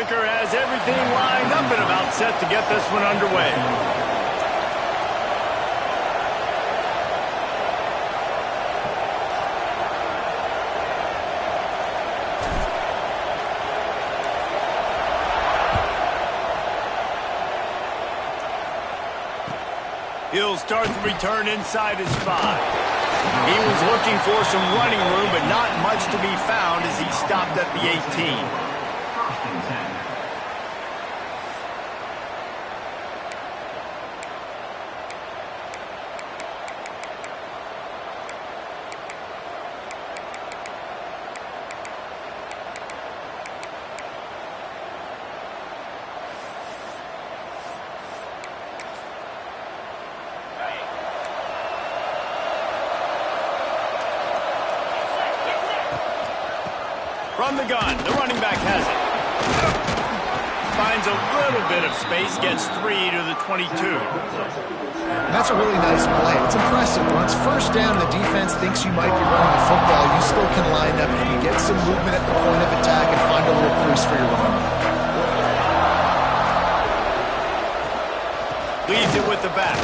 kicker has everything lined up and about set to get this one underway. He'll start the return inside his 5. He was looking for some running room, but not much to be found as he stopped at the 18. From the gun, the running back has it. Finds a little bit of space, gets 3 to the 22. That's a really nice play. It's impressive. Once first down, the defense thinks you might be running the football. You still can line up and you get some movement at the point of attack and find a little crease for your run. Leads it with the back.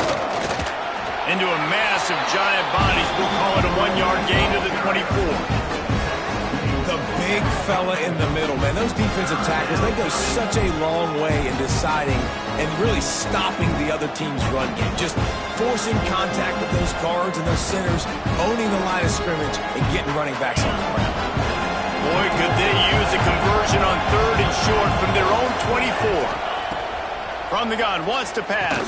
Into a massive giant bodies. We'll call it a 1-yard gain to the 24. The big fella in the middle, man. Those defensive tackles, they go such a long way in deciding and really stopping the other team's run game. Just forcing contact with those guards and those centers, owning the line of scrimmage, and getting running backs on the ground. Boy, could they use a conversion on 3rd and short from their own 24. From the gun, wants to pass.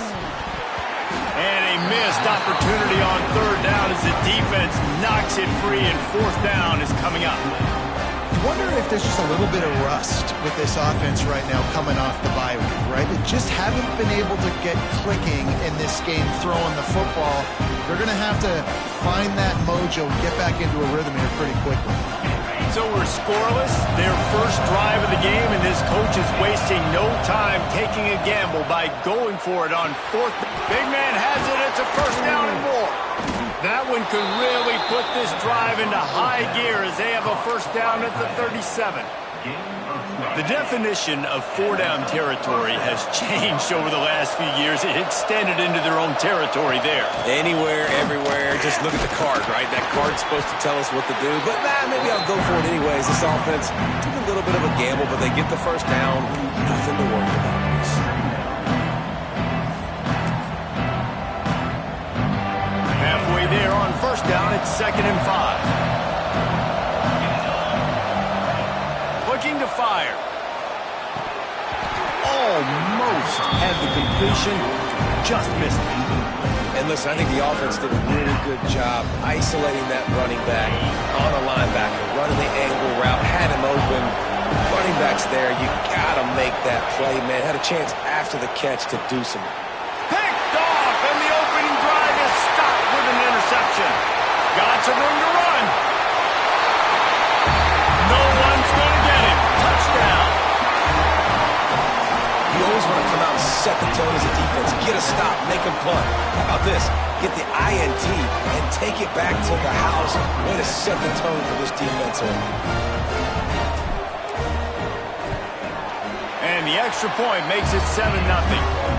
And a missed opportunity on 3rd down as the defense knocks it free, and 4th down is coming up. I wonder if there's just a little bit of rust with this offense right now coming off the bye week, right? They just haven't been able to get clicking in this game throwing the football. They're going to have to find that mojo and get back into a rhythm here pretty quickly. So we're scoreless, their first drive of the game, and this coach is wasting no time taking a gamble by going for it on 4th. Big man has it, it's a 1st down and more. That one could really put this drive into high gear as they have a 1st down at the 37. The definition of 4-down territory has changed over the last few years. It extended into their own territory there. Anywhere, everywhere, just look at the card, right? That card's supposed to tell us what to do, but maybe I'll go for it anyways. This offense took a little bit of a gamble, but they get the 1st down. Nothing to worry about. Halfway there on 1st down, it's 2nd and 5. Looking to fire. Almost had the completion, just missed it. And listen, I think the offense did a really good job isolating that running back on a linebacker, running the angle route, had him open. Running back's there, you gotta make that play, man. Had a chance after the catch to do some. Picked off, and the opening drive is stopped with an interception. Got some room to run. No one's going to get him. Touchdown. You always want to come out and set the tone as a defense. Get a stop, make a punt. How about this? Get the INT and take it back to the house. Way to set the tone for this defense. And the extra point makes it 7-0.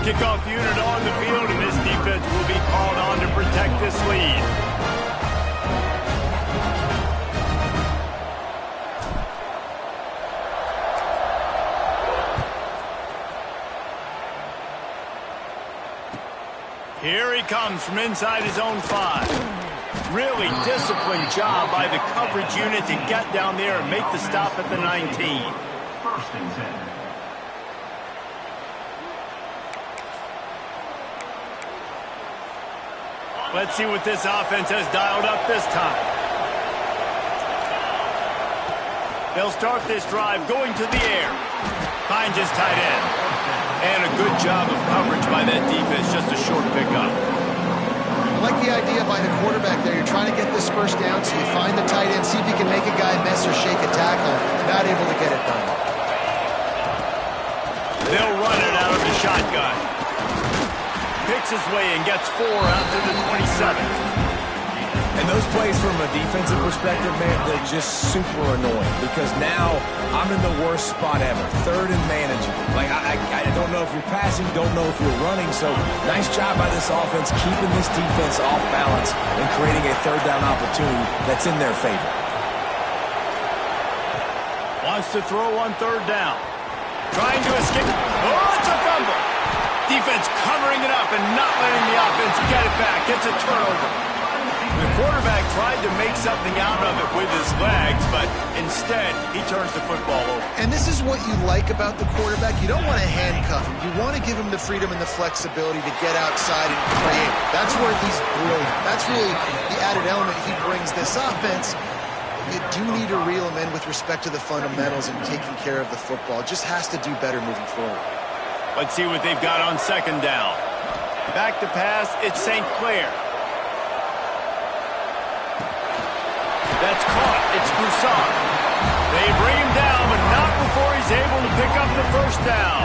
Kickoff unit on the field, and this defense will be called on to protect this lead. Here he comes from inside his own 5. Really disciplined job by the coverage unit to get down there and make the stop at the 19. Let's see what this offense has dialed up this time. They'll start this drive going to the air. Finds his tight end. And a good job of coverage by that defense, just a short pickup. like the idea by the quarterback there. You're trying to get this first down, so you find the tight end, see if you can make a guy miss or shake a tackle. Not able to get it done. They'll run it out of the shotgun. Picks his way and gets 4 out to the 27. And those plays from a defensive perspective, man, they're just super annoying because now I'm in the worst spot ever. 3rd and manageable. Like, I don't know if you're passing, don't know if you're running. So nice job by this offense keeping this defense off balance and creating a 3rd down opportunity that's in their favor. Wants to throw on 3rd down. Trying to escape. Oh, it's a fumble. Defense covering it up and not letting the offense get it back. It's a turnover. The quarterback tried to make something out of it with his legs, but instead, he turns the football over. And this is what you like about the quarterback. You don't want to handcuff him. You want to give him the freedom and the flexibility to get outside and create. That's where he's brilliant. That's really the added element he brings this offense. You do need to reel him in with respect to the fundamentals and taking care of the football. Just has to do better moving forward. Let's see what they've got on 2nd down. Back to pass, it's St. Clair. That's caught. It's Broussard. They bring him down, but not before he's able to pick up the 1st down.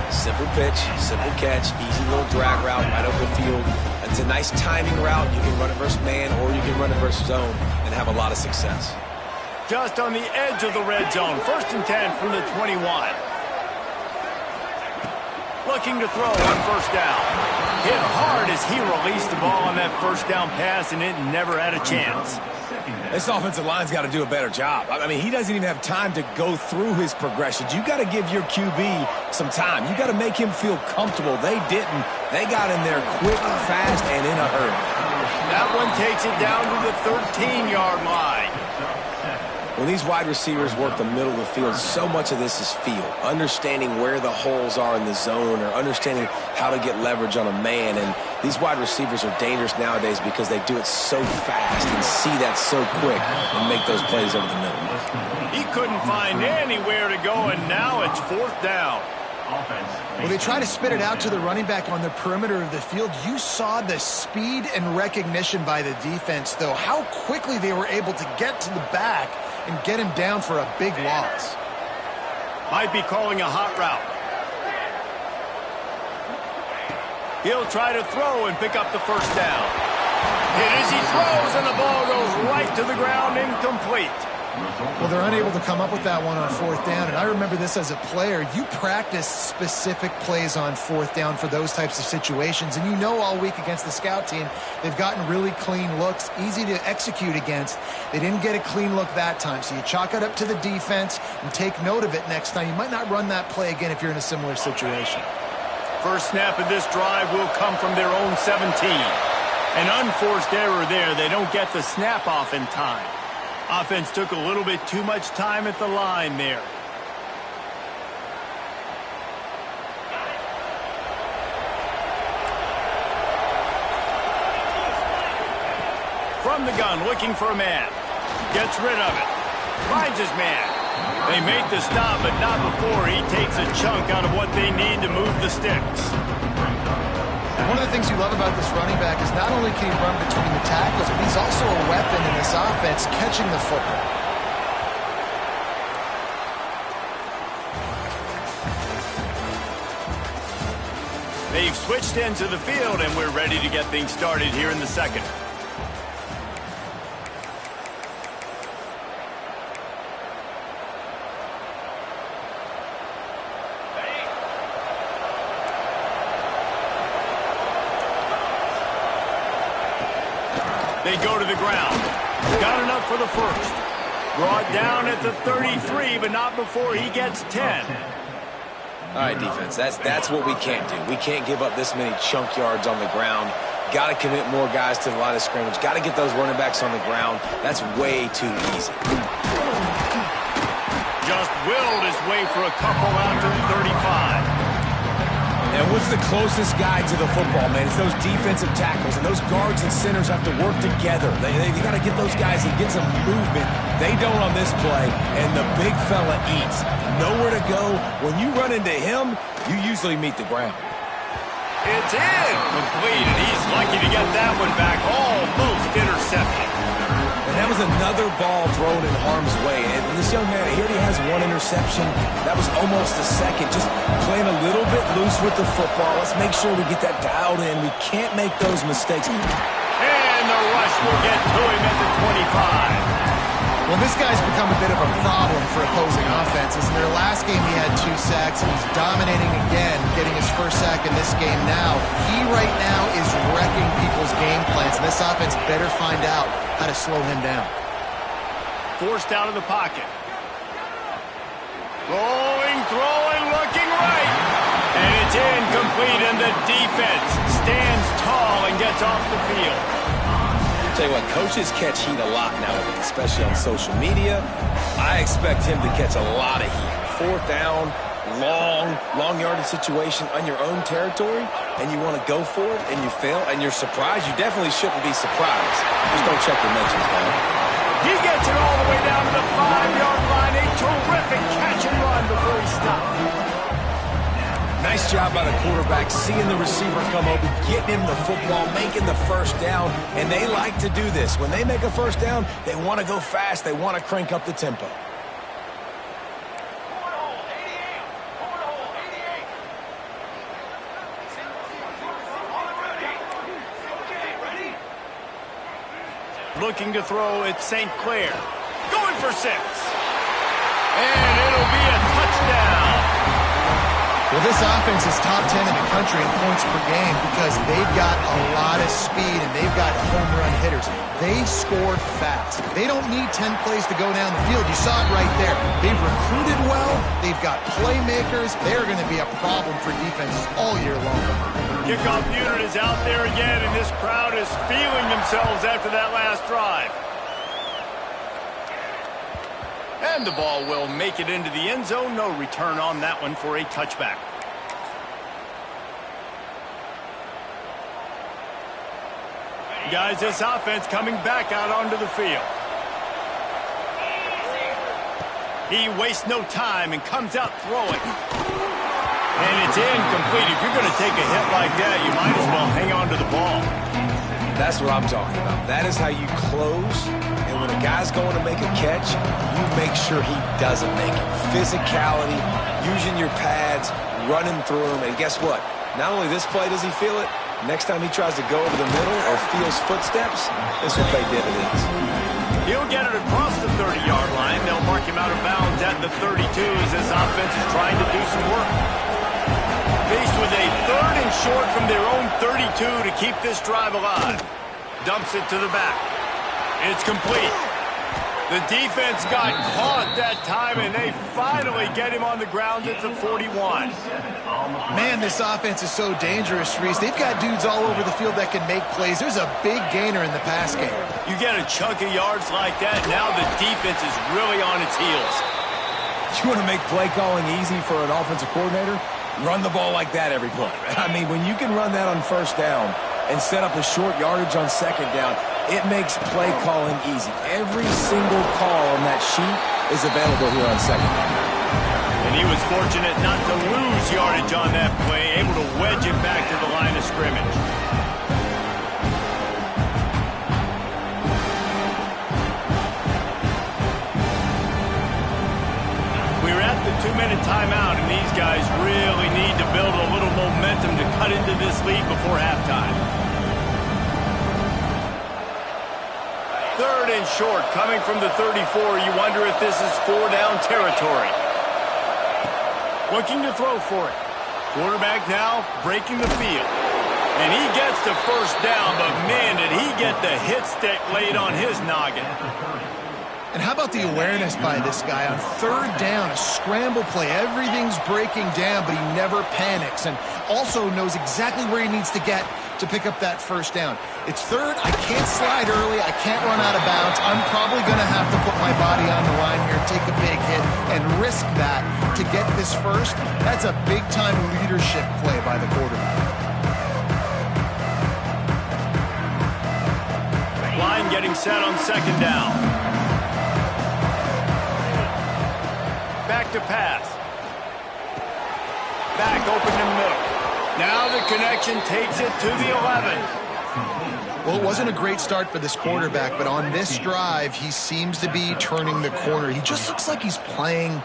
Simple pitch, simple catch, easy little drag route right over the field. It's a nice timing route. You can run it versus man or you can run it versus zone and have a lot of success. Just on the edge of the red zone. 1st and 10 from the 21. Looking to throw on 1st down. Hit hard as he released the ball on that 1st down pass, and it never had a chance. This offensive line's got to do a better job. I mean, he doesn't even have time to go through his progressions. You got to give your QB some time. You got to make him feel comfortable. They didn't. They got in there quick, fast, and in a hurry. That one takes it down to the 13-yard line. When these wide receivers work the middle of the field, so much of this is feel. Understanding where the holes are in the zone or understanding how to get leverage on a man. And these wide receivers are dangerous nowadays because they do it so fast and see that so quick and make those plays over the middle. He couldn't find anywhere to go, and now it's 4th down. Well, they try to spit it out to the running back on the perimeter of the field. You saw the speed and recognition by the defense, though, how quickly they were able to get to the back and get him down for a big loss. Might be calling a hot route. He'll try to throw and pick up the 1st down. Hit as he throws, and the ball goes right to the ground, incomplete. Well, they're unable to come up with that one on 4th down, and I remember this as a player. You practice specific plays on 4th down for those types of situations, and you know all week against the scout team, they've gotten really clean looks, easy to execute against. They didn't get a clean look that time, so you chalk it up to the defense and take note of it next time. You might not run that play again if you're in a similar situation. First snap of this drive will come from their own 17. An unforced error there. They don't get the snap off in time. Offense took a little bit too much time at the line there. From the gun, looking for a man. Gets rid of it. Finds his man. They make the stop, but not before he takes a chunk out of what they need to move the sticks. One of the things you love about this running back is not only can he run between the tackles, but he's also a weapon in this offense, catching the football. They've switched into the field, and we're ready to get things started here in the 2nd. They go to the ground. Got enough for the 1st. Brought down at the 33, but not before he gets 10. All right, defense, that's what we can't do. We can't give up this many chunk yards on the ground. Got to commit more guys to the line of scrimmage. Got to get those running backs on the ground. That's way too easy. Just willed his way for a couple out to the 35. And what's the closest guy to the football, man? It's those defensive tackles, and those guards and centers have to work together. They got to get those guys and get some movement. They don't on this play, and the big fella eats. Nowhere to go. When you run into him, you usually meet the ground. It's in. Complete, and he's lucky to get that one back. Almost intercepted. And that was another ball thrown in harm's way. And this young man, he already has one interception. That was almost a second. Just playing a little bit loose with the football. Let's make sure we get that dialed in. We can't make those mistakes. And the rush will get to him at the 25. Well, this guy's become a bit of a problem for opposing offenses. In their last game, he had 2 sacks. He's dominating again, getting his first sack in this game now. He right now is wrecking people's game plans, and this offense better find out how to slow him down. Forced out of the pocket. Rolling, throwing, looking right. And it's incomplete, and the defense stands tall and gets off the field. Tell you what, coaches catch heat a lot nowadays, especially on social media. I expect him to catch a lot of heat. 4th down, long yardage situation on your own territory, and you want to go for it, and you fail, and you're surprised. You definitely shouldn't be surprised. Just don't check your mentions, man. He gets it all the way down to the 5-yard line. A terrific catch and run before he stopped. Nice job by the quarterback, seeing the receiver come open, getting him the football, making the first down, and they like to do this. When they make a first down, they want to go fast. They want to crank up the tempo. Looking to throw at St. Clair. Going for 6. And it'll be a touchdown. Well, this offense is top 10 in the country in points per game because they've got a lot of speed and they've got home run hitters. They score fast. They don't need 10 plays to go down the field. You saw it right there. They've recruited well. They've got playmakers. They're going to be a problem for defenses all year long. Kickoff unit is out there again, and this crowd is feeling themselves after that last drive. And the ball will make it into the end zone. No return on that one for a touchback. Guys, this offense coming back out onto the field. He wastes no time and comes out throwing. And it's incomplete. If you're going to take a hit like that, you might as well hang on to the ball. That's what I'm talking about. That is how you close. And when a guy's going to make a catch, you make sure he doesn't make it. Physicality, using your pads, running through them. And guess what? Not only this play does he feel it, next time he tries to go over the middle or feels footsteps, this will pay dividends. He'll get it across the 30-yard line. They'll mark him out of bounds at the 32 as his offense is trying to do some work. Faced with a 3rd and short from their own 32 to keep this drive alive. Dumps it to the back. It's complete. The defense got caught that time, and they finally get him on the ground at the 41. Man, this offense is so dangerous, Reese. They've got dudes all over the field that can make plays. There's a big gainer in the pass game. You get a chunk of yards like that, now the defense is really on its heels. You want to make play calling easy for an offensive coordinator? Run the ball like that every play. I mean, when you can run that on 1st down and set up a short yardage on 2nd down, it makes play calling easy. Every single call on that sheet is available here on 2nd down. And he was fortunate not to lose yardage on that play, able to wedge it back to the line of scrimmage. We're at the 2-minute timeout, and these guys really need to build a little momentum to cut into this lead before halftime. 3rd and short, coming from the 34. You wonder if this is 4-down territory. Looking to throw for it. Quarterback now breaking the field. And he gets the 1st down, but man, did he get the hit stick laid on his noggin. And how about the awareness by this guy on 3rd down, a scramble play. Everything's breaking down, but he never panics and also knows exactly where he needs to get to pick up that 1st down. It's 3rd. I can't slide early. I can't run out of bounds. I'm probably going to have to put my body on the line here, take a big hit, and risk that to get this 1st. That's a big-time leadership play by the quarterback. Line getting set on 2nd down. Back to pass. Back open in the middle. Now the connection takes it to the 11. Well, it wasn't a great start for this quarterback, but on this drive, he seems to be turning the corner. He just looks like he's playing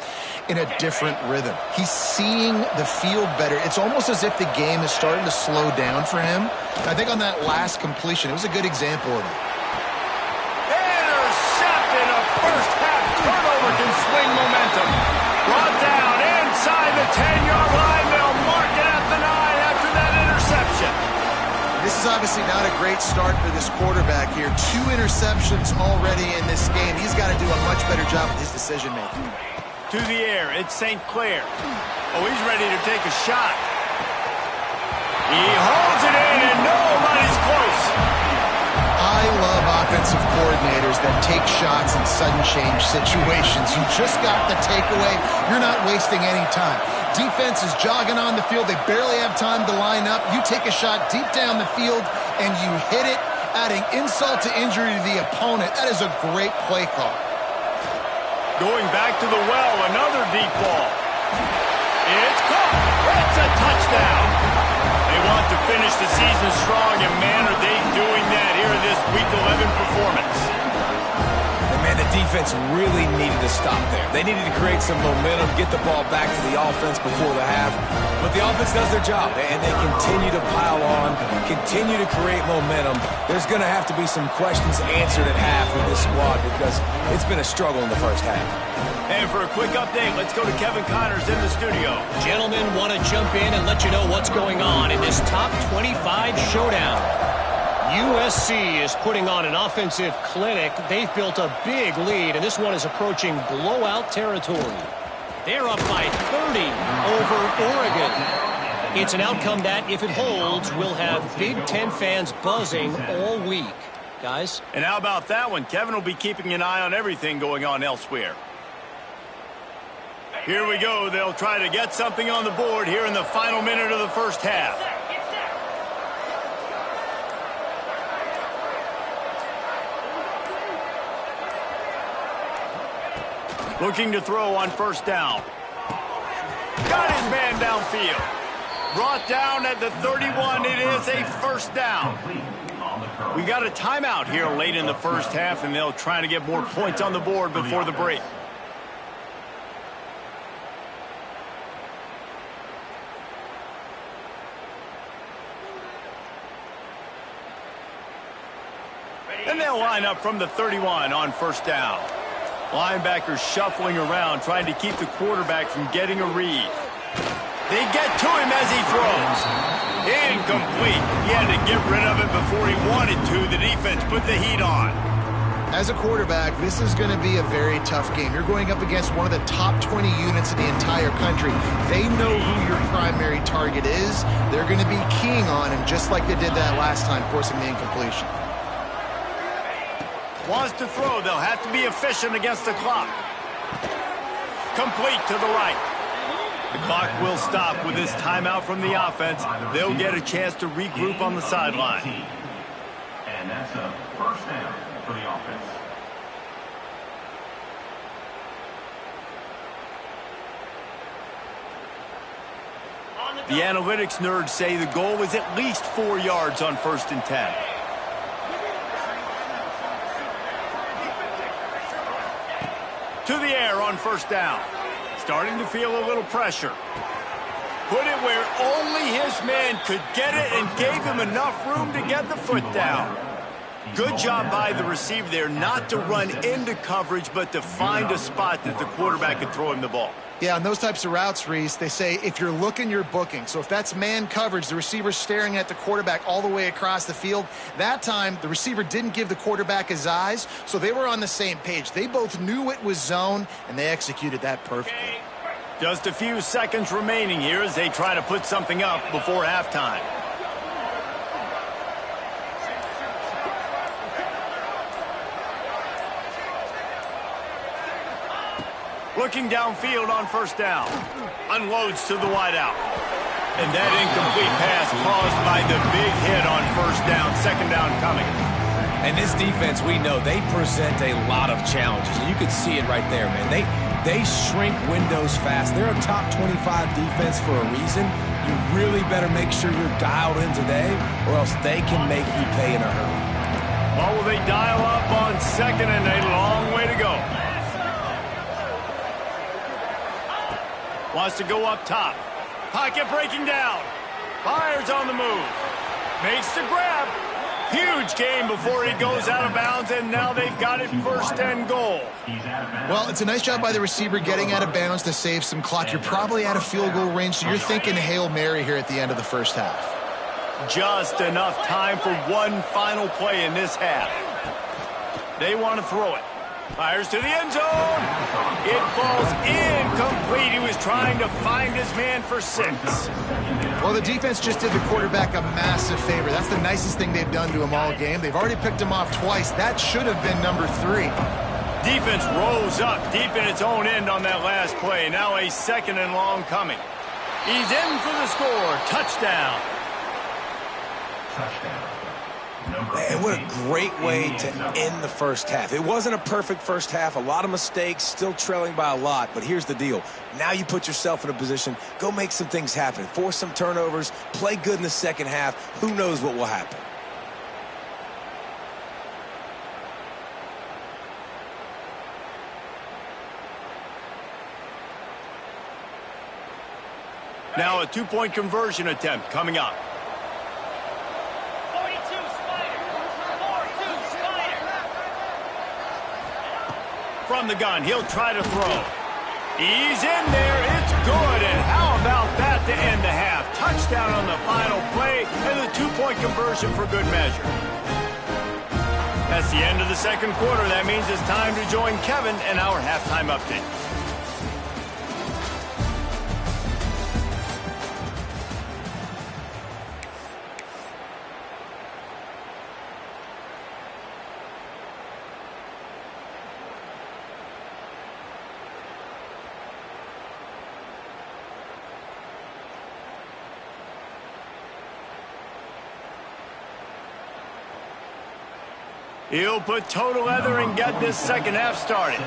in a different rhythm. He's seeing the field better. It's almost as if the game is starting to slow down for him. I think on that last completion, it was a good example of it. Intercepted. A first-half turnover can swing momentum. Brought down inside the 10-yard line. They'll mark it at the 9 after that interception. This is obviously not a great start for this quarterback here. 2 interceptions already in this game. He's got to do a much better job with his decision-making. To the air, it's St. Clair. Oh, he's ready to take a shot. He holds it in, and nobody's close. I love offensive coordinators that take shots in sudden change situations. You just got the takeaway. You're not wasting any time. Defense is jogging on the field. They barely have time to line up. You take a shot deep down the field, and you hit it, adding insult to injury to the opponent. That is a great play call. Going back to the well, another deep ball. It's caught. It's a touchdown. They want to finish the season strong, and man, are they doing that here in this Week 11 performance. And man, the defense really needed to stop there. They needed to create some momentum, get the ball back to the offense before the half. But the offense does their job, and they continue to pile on, continue to create momentum. There's going to have to be some questions answered at half with this squad because it's been a struggle in the first half. And for a quick update, let's go to Kevin Connors in the studio. Gentlemen, want to jump in and let you know what's going on in this top 25 showdown. USC is putting on an offensive clinic. They've built a big lead, and this one is approaching blowout territory. They're up by 30 over Oregon. It's an outcome that, if it holds, will have Big Ten fans buzzing all week. Guys? And how about that one? Kevin will be keeping an eye on everything going on elsewhere. Here we go. They'll try to get something on the board here in the final minute of the first half. Looking to throw on first down. Got his man downfield. Brought down at the 31. It is a first down. We got a timeout here late in the first half, and they'll try to get more points on the board before the break. And they'll line up from the 31 on first down. Linebackers shuffling around, trying to keep the quarterback from getting a read. They get to him as he throws. Incomplete. He had to get rid of it before he wanted to. The defense put the heat on. As a quarterback, this is going to be a very tough game. You're going up against one of the top 20 units in the entire country. They know who your primary target is. They're going to be keying on him just like they did that last time, forcing the incompletion. Wants to throw. They'll have to be efficient against the clock. Complete to the right. The clock will stop with this timeout from the offense. They'll get a chance to regroup on the sideline. And that's a first down for the offense. The analytics nerds say the goal is at least 4 yards on 1st and 10. To the air on first down. Starting to feel a little pressure. Put it where only his man could get it and gave him enough room to get the foot down. Good job by the receiver there not to run into coverage, but to find a spot that the quarterback could throw him the ball. Yeah, on those types of routes, Reese, they say if you're looking, you're booking. So if that's man coverage, the receiver's staring at the quarterback all the way across the field. That time, the receiver didn't give the quarterback his eyes, so they were on the same page. They both knew it was zone, and they executed that perfectly. Just a few seconds remaining here as they try to put something up before halftime. Looking downfield on first down. Unloads to the wideout. And that incomplete pass caused by the big hit on first down. Second down coming. And this defense, we know, they present a lot of challenges. And you can see it right there, man. They shrink windows fast. They're a top 25 defense for a reason. You really better make sure you're dialed in today, or else they can make you pay in a hurry. Well, will they dial up on second and a long way to go? Wants to go up top. Pocket breaking down. Fires on the move. Makes the grab. Huge gain before he goes out of bounds, and now they've got it first and goal. Well, it's a nice job by the receiver getting out of bounds to save some clock. You're probably out of field goal range, so you're thinking Hail Mary here at the end of the first half. Just enough time for one final play in this half. They want to throw it. Fires to the end zone. It falls incomplete. He was trying to find his man for 6. Well, the defense just did the quarterback a massive favor. That's the nicest thing they've done to him all game. They've already picked him off twice. That should have been number 3. Defense rose up deep in its own end on that last play. Now a second and long coming. He's in for the score. Touchdown. And what a great way to end the first half. It wasn't a perfect first half. A lot of mistakes, still trailing by a lot. But here's the deal. Now you put yourself in a position, go make some things happen. Force some turnovers, play good in the second half. Who knows what will happen? Now a 2-point conversion attempt coming up. From the gun, he'll try to throw. He's in there, it's good, and how about that to end the half? Touchdown on the final play, and the 2-point conversion for good measure. That's the end of the second quarter. That means it's time to join Kevin in our halftime update. He'll put total leather and get this second half started.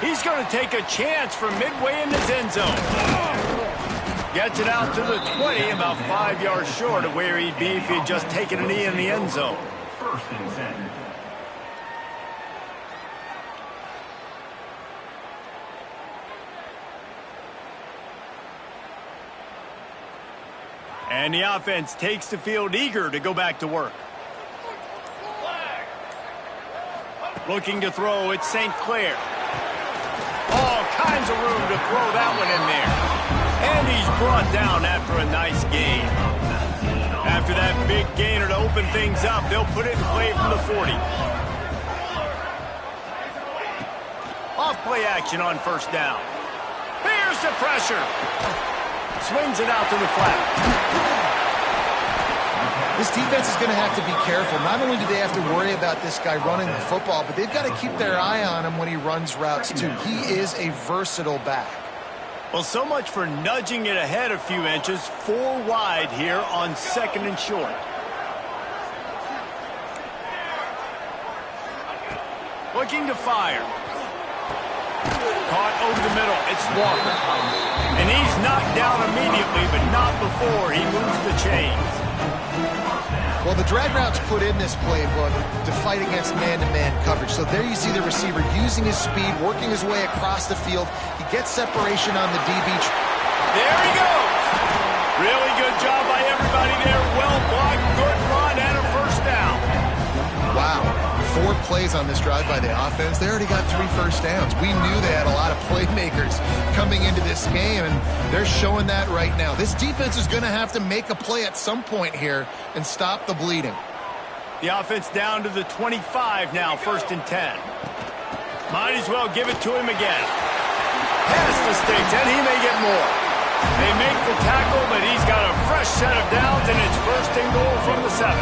He's going to take a chance from midway in his end zone. Gets it out to the 20, about 5 yards short of where he'd be if he'd just taken a knee in the end zone. First and 10. And the offense takes the field eager to go back to work. Looking to throw, it's St. Clair. All kinds of room to throw that one in there. And he's brought down after a nice gain. After that big gainer to open things up, they'll put it in play from the 40. Off play action on first down. Here's the pressure. Swings it out to the flat. This defense is going to have to be careful. Not only do they have to worry about this guy running the football, but they've got to keep their eye on him when he runs routes too. He is a versatile back. Well, so much for nudging it ahead a few inches. 4 wide here on second and short. Looking to fire. Caught over the middle. It's Walker. And he's knocked down immediately, but not before he moves the chains. Well, the drag routes put in this playbook to fight against man-to-man coverage. So there you see the receiver using his speed, working his way across the field. He gets separation on the DB. There he goes. Really good job by everybody there. Well blocked, good run, and a first down. Wow. 4 plays on this drive by the offense. They already got 3 first downs. We knew they had a lot of playmakers coming into this game, and they're showing that right now. This defense is going to have to make a play at some point here and stop the bleeding. The offense down to the 25 now, first and 10. Might as well give it to him again. Past the sticks, and he may get more. They make the tackle, but he's got a fresh set of downs, and it's first and goal from the 7.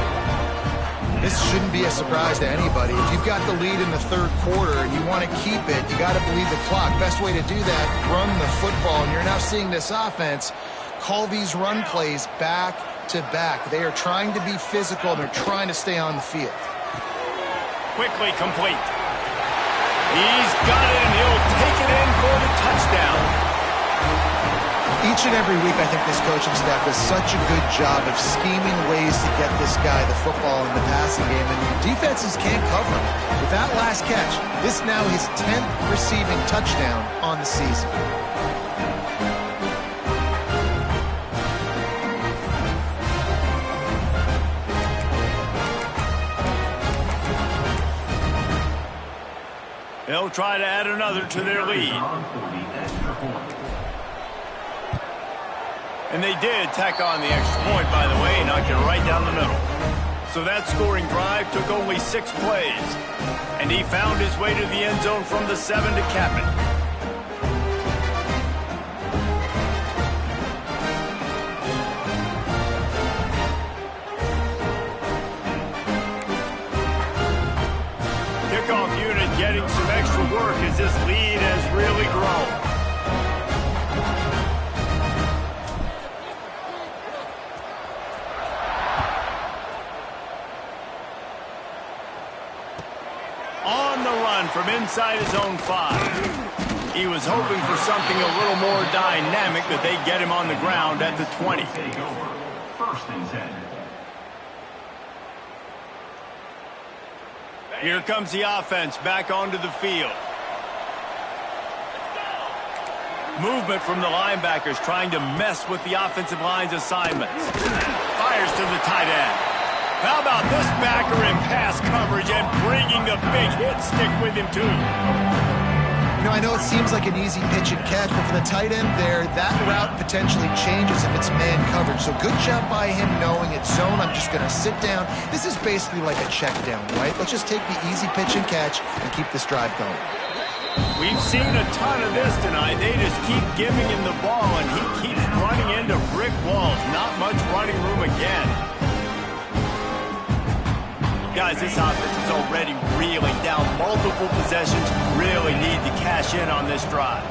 This shouldn't be a surprise to anybody. If you've got the lead in the third quarter and you want to keep it, you got to believe the clock. Best way to do that, run the football. And you're now seeing this offense call these run plays back to back. They are trying to be physical, and they're trying to stay on the field. Quickly complete. He's got it, and he'll take it in for the touchdown. Each and every week, I think this coaching staff does such a good job of scheming ways to get this guy the football in the passing game, and defenses can't cover him. With that last catch, this now his 10th receiving touchdown on the season. They'll try to add another to their lead. And they did tack on the extra point, by the way, knocked it right down the middle. So that scoring drive took only 6 plays. And he found his way to the end zone from the 7 to cap it. Kickoff unit getting some extra work as this lead has really grown. On the run from inside his own 5. He was hoping for something a little more dynamic, but they get him on the ground at the 20. First and 10. Here comes the offense back onto the field. Movement from the linebackers trying to mess with the offensive line's assignments. Fires to the tight end. How about this backer in pass coverage and bringing the big hit stick with him, too? You know, I know it seems like an easy pitch and catch, but for the tight end there, that route potentially changes if it's man coverage. So good job by him knowing it's zone. I'm just going to sit down. This is basically like a check down, right? Let's just take the easy pitch and catch and keep this drive going. We've seen a ton of this tonight. They just keep giving him the ball, and he keeps running into brick walls. Not much running room again. Guys, this offense is already reeling down. Multiple possessions, really need to cash in on this drive.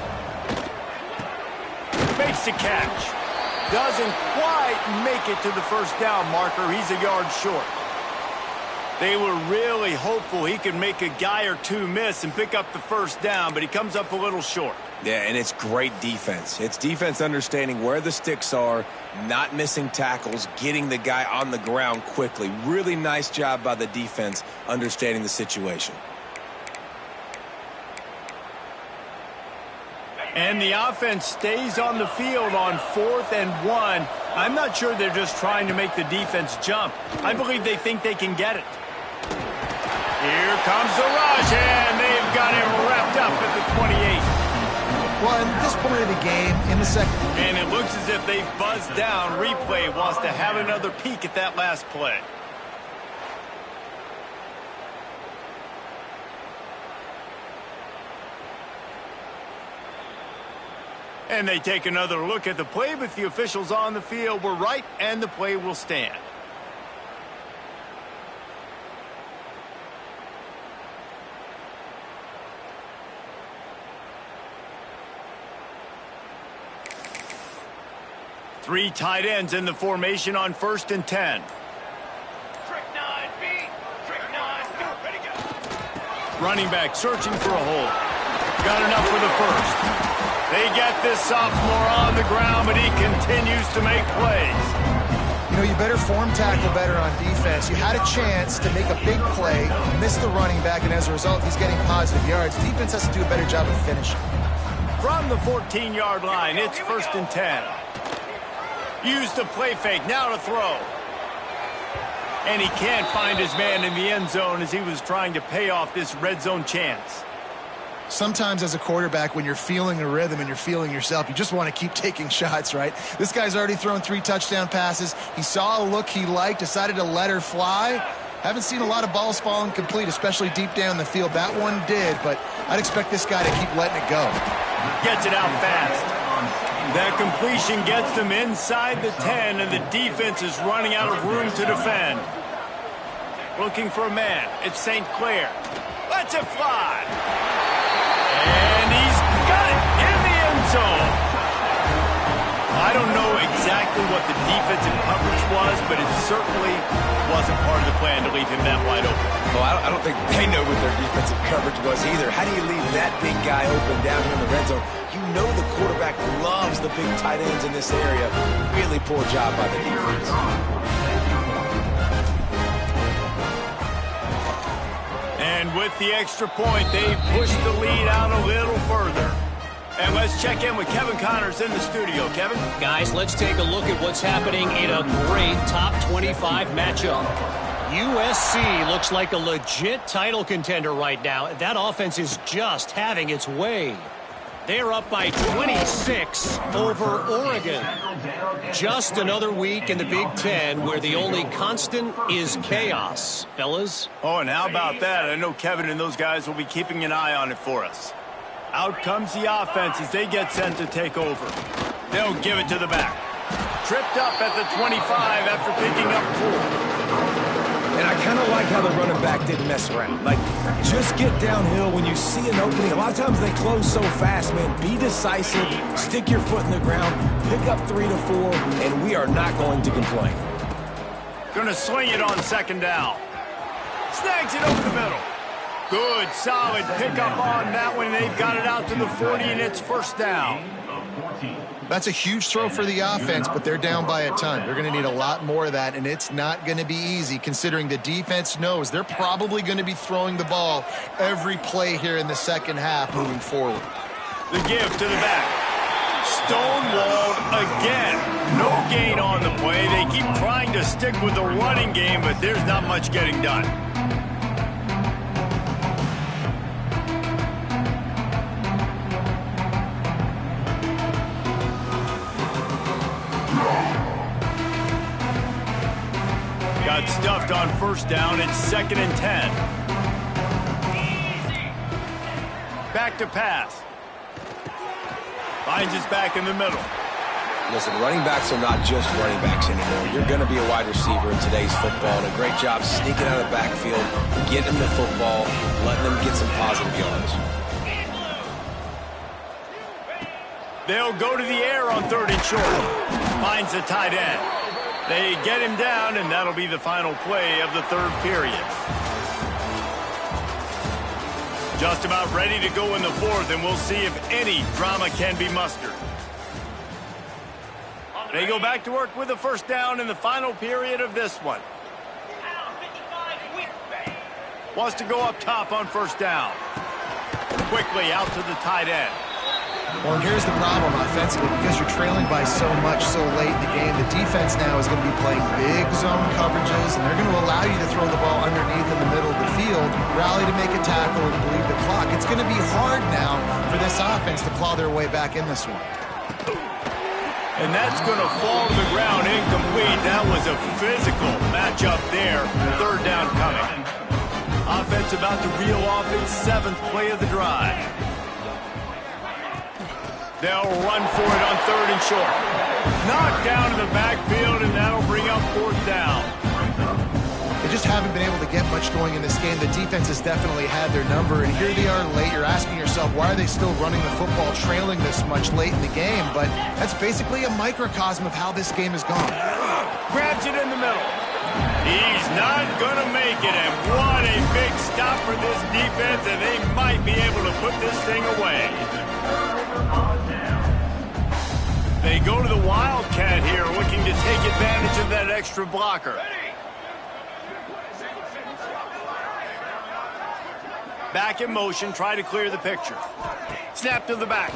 Makes the catch. Doesn't quite make it to the first down marker. He's a yard short. They were really hopeful he could make a guy or two miss and pick up the first down, but he comes up a little short. Yeah, and it's great defense. It's defense understanding where the sticks are, not missing tackles, getting the guy on the ground quickly. Really nice job by the defense understanding the situation. And the offense stays on the field on 4th and 1. I'm not sure they're just trying to make the defense jump. I believe they think they can get it. Here comes the rush, and they've got him wrapped up at the 28. Well, at this point of the game, in the second... And it looks as if they've buzzed down. Replay wants to have another peek at that last play. And they take another look at the play, but the officials on the field were right, and the play will stand. Three tight ends in the formation on 1st and 10. Running back searching for a hole. Got enough for the first. They get this sophomore on the ground, but he continues to make plays. You know, you better form tackle better on defense. You had a chance to make a big play, miss the running back, and as a result, he's getting positive yards. Defense has to do a better job of finishing. From the 14-yard line, it's 1st and 10. Use the play fake, now to throw. And he can't find his man in the end zone as he was trying to pay off this red zone chance. Sometimes as a quarterback, when you're feeling a rhythm and you're feeling yourself, you just want to keep taking shots, right? This guy's already thrown 3 touchdown passes. He saw a look he liked, decided to let her fly. Haven't seen a lot of balls falling complete, especially deep down the field. That one did, but I'd expect this guy to keep letting it go. Gets it out fast. That completion gets them inside the 10, and the defense is running out of room to defend. Looking for a man. It's St. Clair. Lets it fly. And he's got it in the end zone. I don't know exactly what the defensive coverage was, but it certainly wasn't part of the plan to leave him that wide open. Well, I don't think they know what their defensive coverage was either. How do you leave that big guy open down here in the red zone? You know the quarterback loves the big tight ends in this area. Really poor job by the defense. And with the extra point, they pushed the lead out a little further. And let's check in with Kevin Connors in the studio. Kevin? Guys, let's take a look at what's happening in a great top 25 matchup. USC looks like a legit title contender right now. That offense is just having its way. They're up by 26 over Oregon. Just another week in the Big Ten where the only constant is chaos, fellas. Oh, and how about that? I know Kevin and those guys will be keeping an eye on it for us. Out comes the offense as they get set to take over. They'll give it to the back. Tripped up at the 25 after picking up 4. And I kind of like how the running back didn't mess around. Like, just get downhill when you see an opening. A lot of times they close so fast, man. Be decisive, stick your foot in the ground, pick up 3 to 4, and we are not going to complain. Gonna swing it on second down. Snags it over the middle. Good, solid pickup on that one. They've got it out to the 40, and it's first down. That's a huge throw for the offense, but they're down by a ton. They're going to need a lot more of that, and it's not going to be easy considering the defense knows they're probably going to be throwing the ball every play here in the second half moving forward. The give to the back. Stonewalled again. No gain on the play. They keep trying to stick with the running game, but there's not much getting done. Got stuffed on first down. It's 2nd and 10. Back to pass. Finds his back in the middle. Listen, running backs are not just running backs anymore. You're going to be a wide receiver in today's football, and a great job sneaking out of the backfield, getting the football, letting them get some positive yards. They'll go to the air on 3rd and short. Finds the tight end. They get him down, and that'll be the final play of the 3rd period. Just about ready to go in the 4th, and we'll see if any drama can be mustered. They go back to work with a first down in the final period of this one. Wants to go up top on first down. Quickly out to the tight end. Well, and here's the problem offensively. Because you're trailing by so much so late in the game, the defense now is going to be playing big zone coverages, and they're going to allow you to throw the ball underneath in the middle of the field, rally to make a tackle, and bleed the clock. It's going to be hard now for this offense to claw their way back in this one. And that's going to fall to the ground incomplete. That was a physical matchup there. 3rd down coming. Offense about to reel off its 7th play of the drive. They'll run for it on 3rd and short. Knocked down in the backfield, and that'll bring up 4th down. They just haven't been able to get much going in this game. The defense has definitely had their number, and here they are late. You're asking yourself, why are they still running the football trailing this much late in the game? But that's basically a microcosm of how this game has gone. Grabs it in the middle. He's not going to make it, and what a big stop for this defense, and they might be able to put this thing away. They go to the Wildcat here, looking to take advantage of that extra blocker. Back in motion, try to clear the picture. Snap to the back.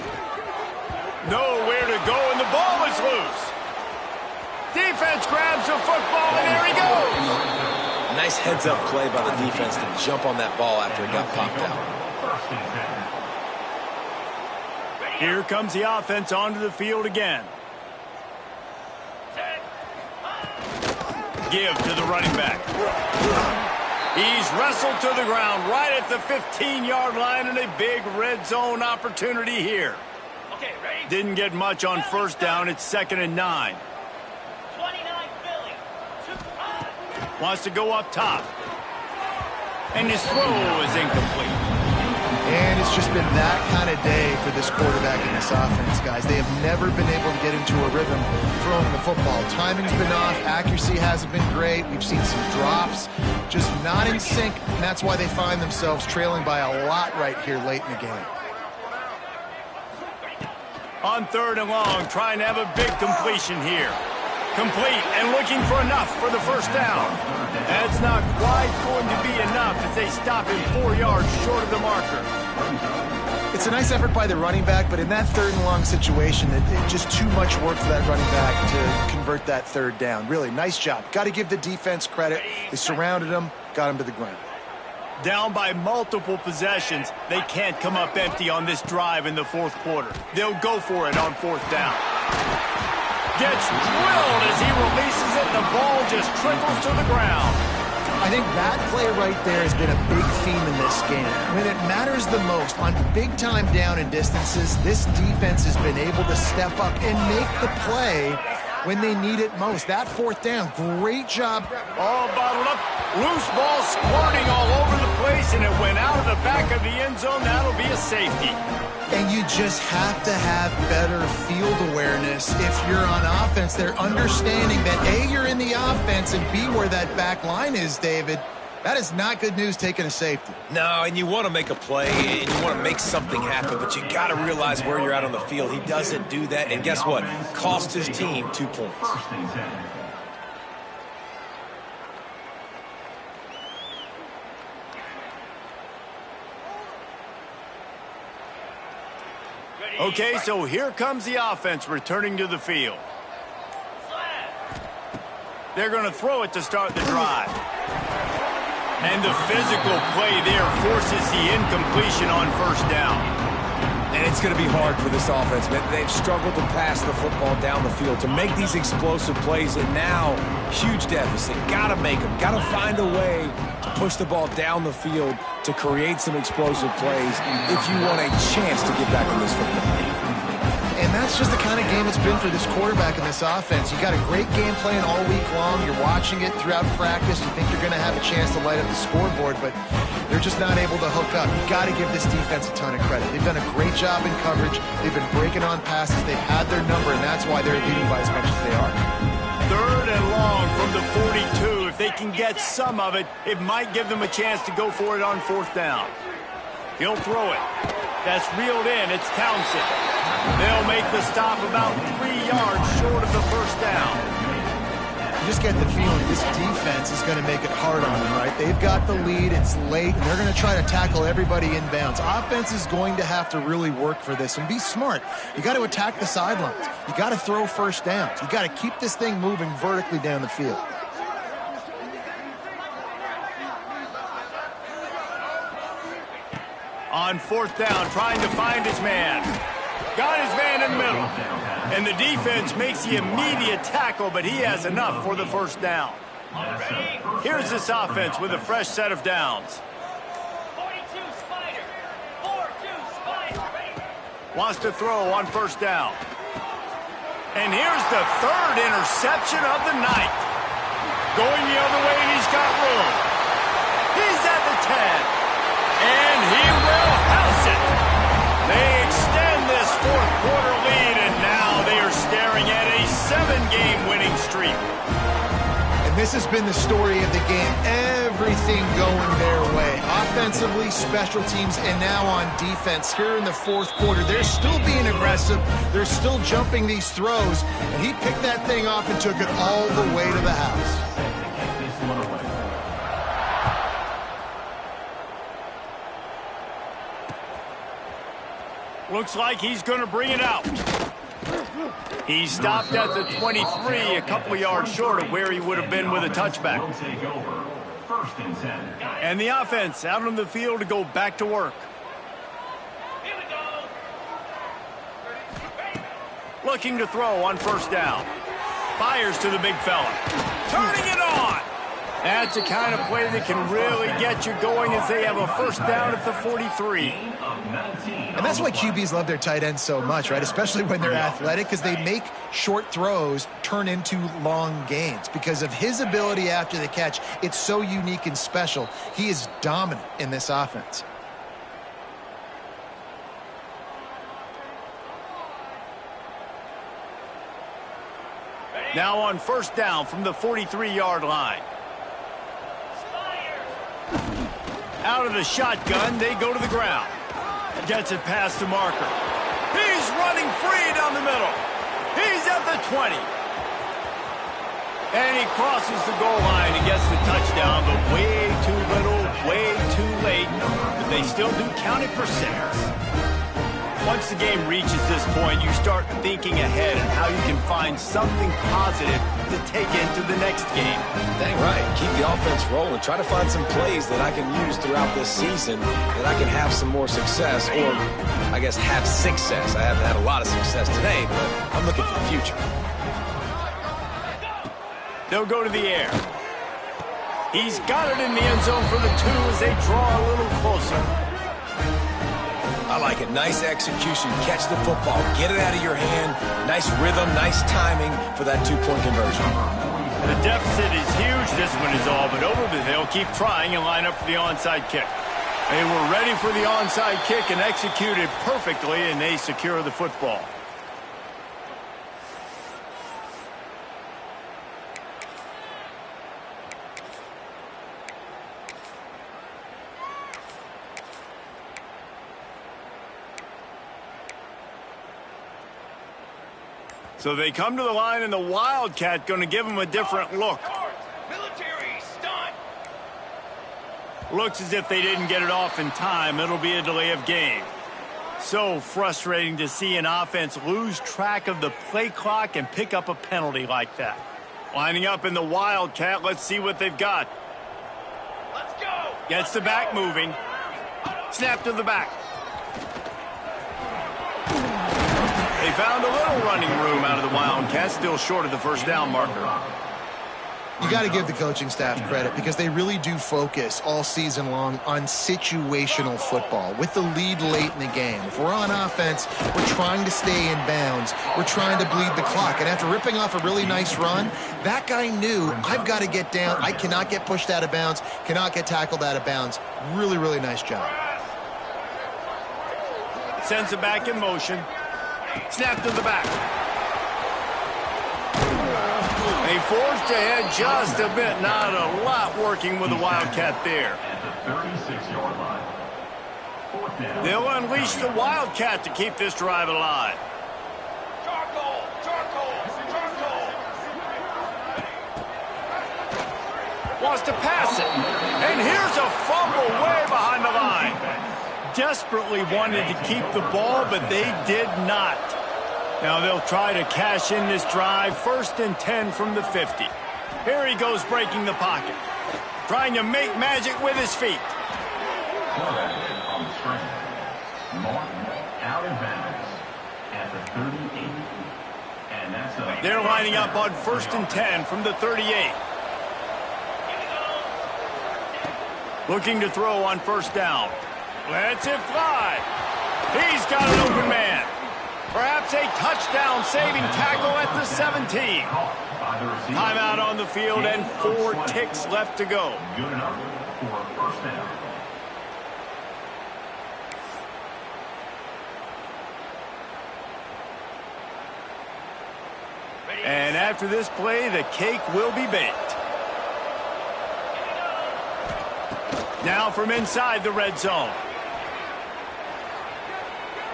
Nowhere to go, and the ball is loose. Defense grabs the football, and there he goes. Nice heads-up play by the defense to jump on that ball after it got popped out. Here comes the offense onto the field again. Give to the running back. He's wrestled to the ground right at the 15-yard line, and a big red zone opportunity here. Didn't get much on first down. It's 2nd and 9. Wants to go up top. And his throw is incomplete. And it's just been that kind of day for this quarterback in this offense, guys. They have never been able to get into a rhythm throwing the football. Timing's been off. Accuracy hasn't been great. We've seen some drops. Just not in sync, and that's why they find themselves trailing by a lot right here late in the game. On 3rd and long, trying to have a big completion here. Complete and looking for enough for the first down. That's not quite going to be enough as they stop him 4 yards short of the marker. It's a nice effort by the running back, but in that 3rd and long situation, it's just too much work for that running back to convert that 3rd down. Really, nice job. Got to give the defense credit. They surrounded him, got him to the ground. Down by multiple possessions, they can't come up empty on this drive in the 4th quarter. They'll go for it on 4th down. Gets drilled as he releases it, and the ball just trickles to the ground. I think that play right there has been a big theme in this game. When it matters the most, on big-time down and distances, this defense has been able to step up and make the play when they need it most. That 4th down, great job. All bottled up, loose ball squirting all over the place, and it went out of the back of the end zone. That'll be a safety. And you just have to have better field awareness if you're on offense. They're understanding that, A, you're in the offense, and B, where that back line is, David. That is not good news taking a safety. No, and you want to make a play, and you want to make something happen, but you got to realize where you're at on the field. He doesn't do that, and guess what? Cost his team 2 points. 1st and 10. Okay, so here comes the offense returning to the field. They're going to throw it to start the drive. And the physical play there forces the incompletion on 1st down. And it's going to be hard for this offense, man. They've struggled to pass the football down the field, to make these explosive plays, and now huge deficit. Got to make them. Got to find a way to push the ball down the field to create some explosive plays if you want a chance to get back in this football. And that's just the kind of game it's been for this quarterback in this offense. You got a great game plan all week long. You're watching it throughout practice. You think you're going to have a chance to light up the scoreboard, but they're just not able to hook up. You got to give this defense a ton of credit. They've done a great job in coverage. They've been breaking on passes. They've had their number, and that's why they're leading by as much as they are. 3rd and long from the 42. If they can get some of it, it might give them a chance to go for it on 4th down. He'll throw it. That's reeled in. It's Townsend. They'll make the stop about 3 yards short of the 1st down. You just get the feeling this defense is going to make it hard on them, right? They've got the lead. It's late, and they're going to try to tackle everybody inbounds. Offense is going to have to really work for this and be smart. You got to attack the sidelines. You got to throw 1st downs. You got to keep this thing moving vertically down the field. On 4th down, trying to find his man. Got his man in the middle. And the defense makes the immediate tackle, but he has enough for the 1st down. Here's this offense with a fresh set of downs. 42 Spider. 4-2 Spider. Wants to throw on 1st down. And here's the 3rd interception of the night. Going the other way, and he's got room. He's at the 10. And he will house it. They extend this 4th quarter lead, and now they are staring at a 7-game winning streak. And this has been the story of the game. Everything going their way. Offensively, special teams, and now on defense. Here in the 4th quarter, they're still being aggressive. They're still jumping these throws. And he picked that thing off and took it all the way to the house. Looks like he's going to bring it out. He stopped at the 23, a couple of yards short of where he would have been with a touchback. Will take over. 1st and 10. And the offense out on the field to go back to work. Here we go. Looking to throw on 1st down. Fires to the big fella. Turning it on. That's the kind of play that can really get you going as they have a first down at the 43. And that's why QBs love their tight ends so much, right? Especially when they're athletic, because they make short throws turn into long gains. Because of his ability after the catch, it's so unique and special. He is dominant in this offense. Now on first down from the 43-yard line. Out of the shotgun, they go to the ground. Gets it past the marker. He's running free down the middle. He's at the 20. And he crosses the goal line and gets the touchdown, but way too little, way too late. But they still do count it for 6. Once the game reaches this point, you start thinking ahead and how you can find something positive to take into the next game. Dang right. Keep the offense rolling. Try to find some plays that I can use throughout this season that I can have some more success, or I guess have success. I haven't had a lot of success today, but I'm looking for the future. They'll go to the air. He's got it in the end zone for the 2 as they draw a little closer. I like it. Nice execution. Catch the football. Get it out of your hand. Nice rhythm, nice timing for that 2-point conversion. The deficit is huge. This one is all but over, but they'll keep trying and line up for the onside kick. They were ready for the onside kick and executed perfectly, and they secure the football. So they come to the line, and the Wildcat going to give them a different look. Military stunt. Looks as if they didn't get it off in time. It'll be a delay of game. So frustrating to see an offense lose track of the play clock and pick up a penalty like that. Lining up in the Wildcat, let's see what they've got. Let's go. Gets the back moving. Snap to the back. They found a little running room out of the Wildcats, still short of the first down marker. You got to give the coaching staff credit because they really do focus all season long on situational football with the lead late in the game. If we're on offense, we're trying to stay in bounds. We're trying to bleed the clock. And after ripping off a really nice run, that guy knew, I've got to get down. I cannot get pushed out of bounds, cannot get tackled out of bounds. Really, really nice job. Sends it back in motion. Snap to the back. They forged ahead just a bit. Not a lot working with the Wildcat there. At the 36-yard line. Fourth down. They'll unleash the Wildcat to keep this drive alive. Charcoal. Wants to pass it. And here's a fumble way behind the line. Desperately wanted to keep the ball, but they did not. Now they'll try to cash in this drive. 1st and 10 from the 50. Here he goes breaking the pocket. Trying to make magic with his feet. Quarterback on the screen. Martin out of bounds at the 38. And that's a... They're lining up on 1st and 10 from the 38. Looking to throw on first down. Lets it fly. He's got an open man. Perhaps a touchdown-saving tackle at the 17. Timeout on the field and 4 ticks left to go. Good enough for a first down. And after this play, the cake will be baked. Now from inside the red zone.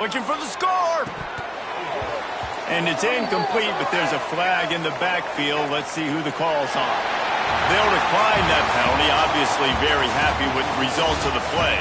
Looking for the score. And it's incomplete, but there's a flag in the backfield. Let's see who the call's on. They'll decline that penalty. Obviously very happy with the results of the play.